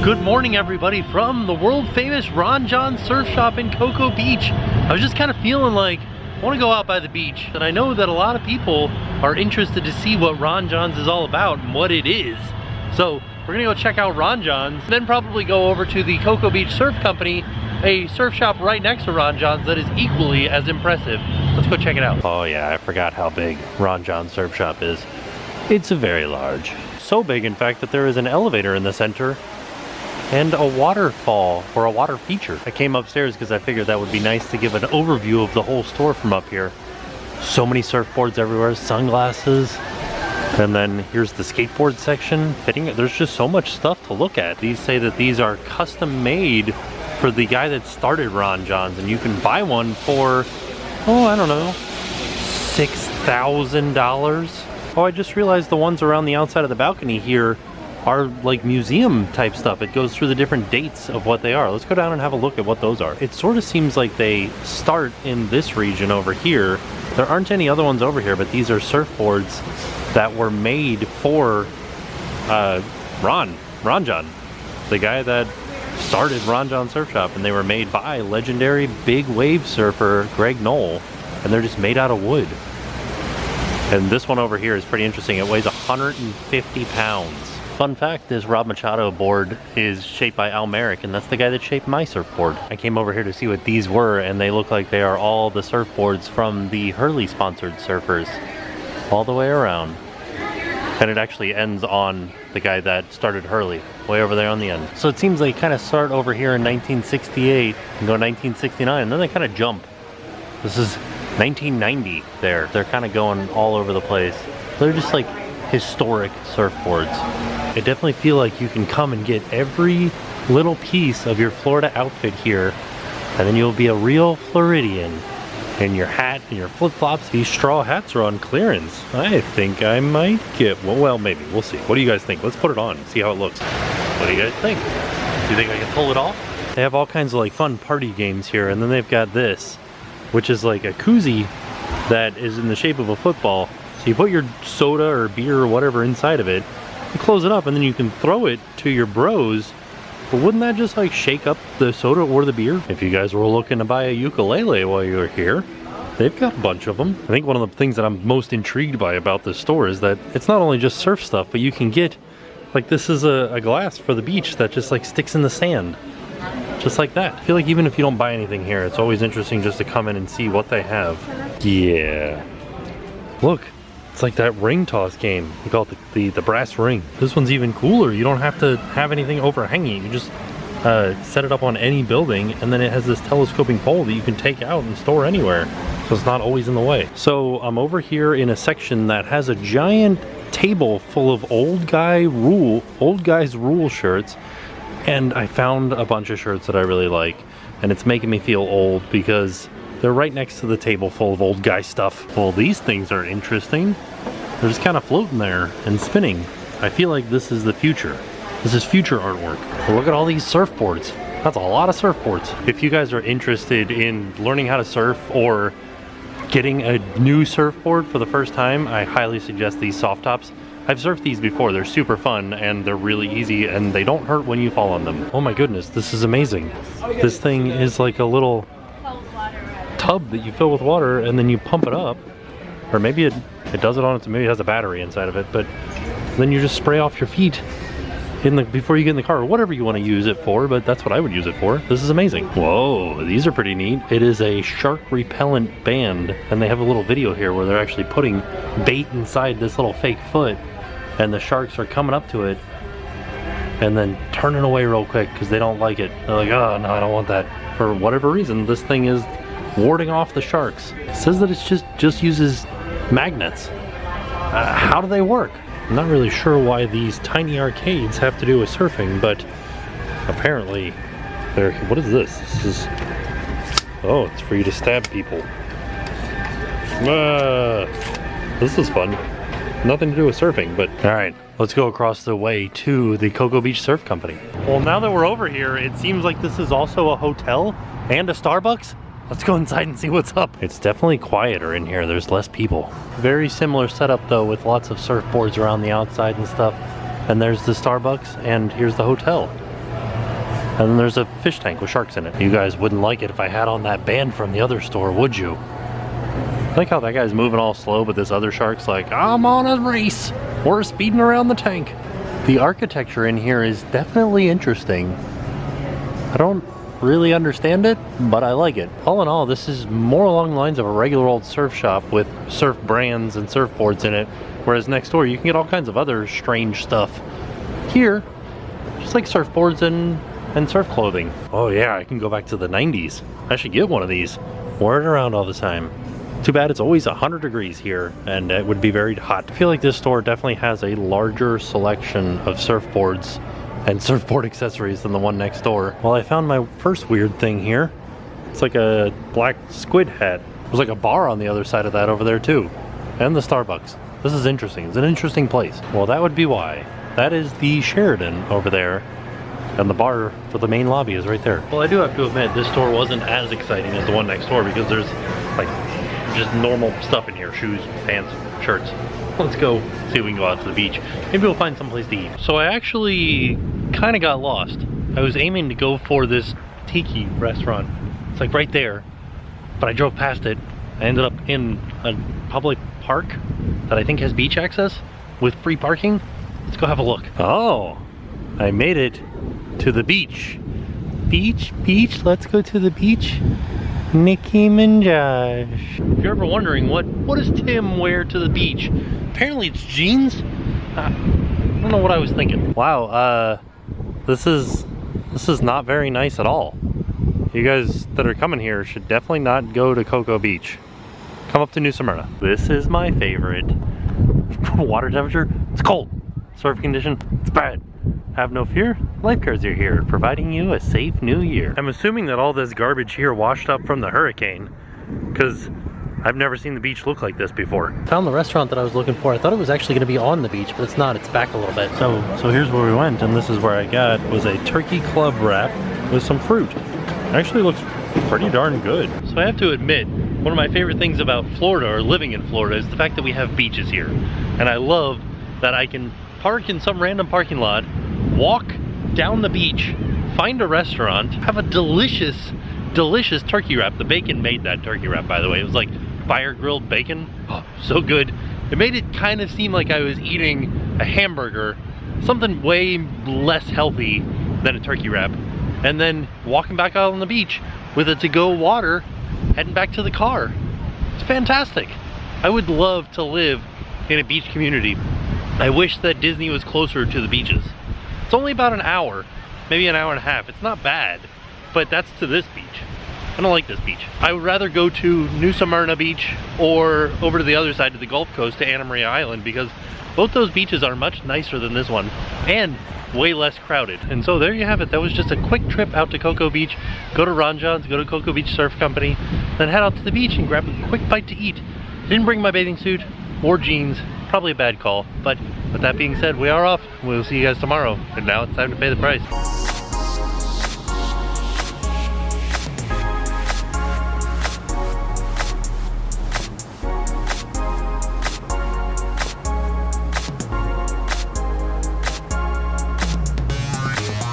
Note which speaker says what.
Speaker 1: Good morning, everybody, from the world famous Jon Surf Shop in Cocoa Beach. I was just kind of feeling like I want to go out by the beach, and I know that a lot of people are interested to see what Ron Jon's is all about and what it is. So we're gonna go check out Ron Jon's, then probably go over to the Cocoa Beach Surf Company, a surf shop right next to Ron Jon's that is equally as impressive. Let's go check it out. Oh yeah, I forgot how big Ron Jon Surf Shop is. It's very large. So big, in fact, that there is an elevator in the center and a waterfall, or a water feature. I came upstairs because I figured that would be nice to give an overview of the whole store from up here. So many surfboards everywhere, sunglasses, and then here's the skateboard section. There's just so much stuff to look at. These say that these are custom made for the guy that started Ron Jon's, and you can buy one for, oh, I don't know, $6,000. Oh, I just realized the ones around the outside of the balcony here are like museum type stuff. It goes through the different dates of what they are. Let's go down and have a look at what those are. It sort of seems like they start in this region over here. There aren't any other ones over here, but these are surfboards that were made for Ron Jon, the guy that started Ron Jon Surf Shop, and they were made by legendary big wave surfer Greg Knoll, and they're just made out of wood. And this one over here is pretty interesting. It weighs 150 pounds. Fun fact, this Rob Machado board is shaped by Al Merrick, and that's the guy that shaped my surfboard. I came over here to see what these were, and they look like they are all the surfboards from the Hurley sponsored surfers, all the way around. And it actually ends on the guy that started Hurley, way over there on the end. So it seems they kind of start over here in 1968 and go 1969, and then they kind of jump. This is 1990 there. They're kind of going all over the place. They're just like historic surfboards. I definitely feel like you can come and get every little piece of your Florida outfit here, and then you'll be a real Floridian. And your hat and your flip-flops. These straw hats are on clearance. I think I might get one. Well, maybe. We'll see. What do you guys think? Let's put it on and see how it looks. What do you guys think? Do you think I can pull it off? They have all kinds of like fun party games here, and then they've got this, which is like a koozie that is in the shape of a football. So you put your soda or beer or whatever inside of it, you close it up, and then you can throw it to your bros. But wouldn't that just like shake up the soda or the beer? If you guys were looking to buy a ukulele while you were here, they've got a bunch of them. I think one of the things that I'm most intrigued by about this store is that it's not only just surf stuff, but you can get, like, this is a glass for the beach that just like sticks in the sand. Just like that. I feel like even if you don't buy anything here, it's always interesting just to come in and see what they have. Yeah. Look, it's like that ring toss game. We call it the brass ring. This one's even cooler. You don't have to have anything overhanging. You just set it up on any building, and then it has this telescoping pole that you can take out and store anywhere. So it's not always in the way. So I'm over here in a section that has a giant table full of old guys rule shirts. And I found a bunch of shirts that I really like, and it's making me feel old because they're right next to the table full of old guy stuff. Well, these things are interesting. They're just kind of floating there and spinning. I feel like this is the future. This is future artwork. Well, look at all these surfboards. That's a lot of surfboards. If you guys are interested in learning how to surf or getting a new surfboard for the first time, I highly suggest these soft tops. I've surfed these before. They're super fun, and they're really easy, and they don't hurt when you fall on them. Oh my goodness, this is amazing. This thing is like a little tub that you fill with water, and then you pump it up. Or maybe it does it on its, maybe it has a battery inside of it, but then you just spray off your feet before you get in the car, or whatever you want to use it for, but that's what I would use it for. This is amazing. Whoa, these are pretty neat. It is a shark repellent band, and they have a little video here where they're actually putting bait inside this little fake foot, and the sharks are coming up to it and then turning away real quick because they don't like it. They're like, oh no, I don't want that. For whatever reason, this thing is warding off the sharks. It says that it just uses magnets. How do they work? I'm not really sure why these tiny arcades have to do with surfing, but apparently they're... What is this? This is... Oh, it's for you to stab people. This is fun. Nothing to do with surfing, but... Alright, let's go across the way to the Cocoa Beach Surf Company. Well, now that we're over here, it seems like this is also a hotel and a Starbucks. Let's go inside and see what's up. It's definitely quieter in here. There's less people. Very similar setup though, with lots of surfboards around the outside and stuff. And there's the Starbucks, and here's the hotel. And then there's a fish tank with sharks in it. You guys wouldn't like it if I had on that band from the other store, would you? I like how that guy's moving all slow, but this other shark's like, I'm on a race. We're speeding around the tank. The architecture in here is definitely interesting. I don't really understand it, but I like it. All in all, this is more along the lines of a regular old surf shop with surf brands and surfboards in it, whereas next door you can get all kinds of other strange stuff. Here, just like surfboards and surf clothing. Oh yeah, I can go back to the 90s. I should get one of these. Wear it around all the time. Too bad it's always 100 degrees here, and it would be very hot. I feel like this store definitely has a larger selection of surfboards and surfboard accessories than the one next door. Well, I found my first weird thing here. It's like a black squid hat. There's like a bar on the other side of that over there too. And the Starbucks. This is interesting. It's an interesting place. Well, that would be why. That is the Sheridan over there. And the bar for the main lobby is right there. Well, I do have to admit, this store wasn't as exciting as the one next door because there's like just normal stuff in here. Shoes, pants, shirts. Let's go see if we can go out to the beach. Maybe we'll find someplace to eat. So I actually kind of got lost. I was aiming to go for this tiki restaurant. It's like right there, but I drove past it. I ended up in a public park that I think has beach access with free parking. Let's go have a look. Oh, I made it to the beach. Beach, let's go to the beach. Nicki Minaj. If you're ever wondering what does Tim wear to the beach? Apparently it's jeans. I don't know what I was thinking. Wow, this is not very nice at all. You guys that are coming here should definitely not go to Cocoa Beach. Come up to New Smyrna. This is my favorite. Water temperature, it's cold. Surf condition, it's bad. Have no fear, lifeguards are here, providing you a safe new year. I'm assuming that all this garbage here washed up from the hurricane, because I've never seen the beach look like this before. Found the restaurant that I was looking for. I thought it was actually going to be on the beach, but it's not. It's back a little bit. So here's where we went, and this is where I got was a turkey club wrap with some fruit. Actually looks pretty darn good. So I have to admit, one of my favorite things about Florida, or living in Florida, is the fact that we have beaches here. And I love that I can park in some random parking lot, walk down the beach, find a restaurant, have a delicious turkey wrap. The bacon made that turkey wrap, by the way. It was like fire grilled bacon. Oh, so good. It made it kind of seem like I was eating a hamburger, something way less healthy than a turkey wrap. And then walking back out on the beach with a to-go water, heading back to the car. It's fantastic. I would love to live in a beach community. I wish that Disney was closer to the beaches. It's only about an hour, maybe an hour and a half. It's not bad, but that's to this beach. I don't like this beach. I would rather go to New Smyrna Beach or over to the other side to the Gulf Coast to Anna Maria Island, because both those beaches are much nicer than this one and way less crowded. And so there you have it. That was just a quick trip out to Cocoa Beach. Go to Ron Jon's, go to Cocoa Beach Surf Company, then head out to the beach and grab a quick bite to eat. Didn't bring my bathing suit or jeans. Probably a bad call, but with that being said, we are off. We'll see you guys tomorrow, and now it's time to pay the price.